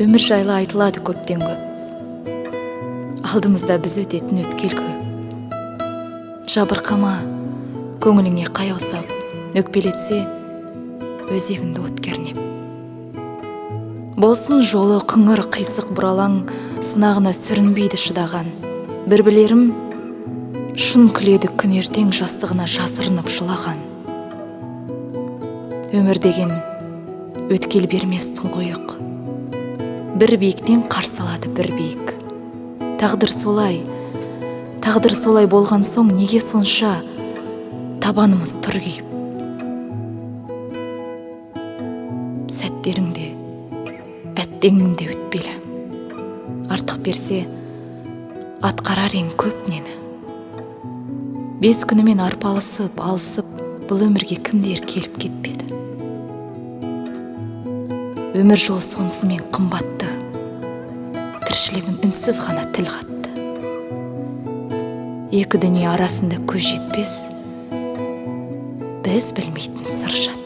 Өмір жайлы айтылады көптен көп. Алдымызда біз өтетін өткел көп. Жабырқама, көңіліңе қаяу сап, өкпелетсе, өзегіңді от кернеп. Болсын жолы қыңыр қисық бұралаң, сынағына сүрінбейді шыдаған. Бір білерім, шын күледі күн ертең жастығына жасырынып жылаған. Өмір деген өткел бермес тұңғиық. Бір биіктен қарсы алады бір биік. Тағдыр солай болған соң неге сонша табанымыз түргейіп. Сәттеріңде, әттеңіңде өтпелі. Артық берсе, атқарар ең көп нені. 5 күнімен арпалысып, алысып, бұл өмірге кімдер келіп кетпеді. Өмір жолы сонысымен қымбатты, тіршілігін үнсіз ғана тіл қатты. Екі дүние арасында көз жетпес, біз білмейтін сыр жатты.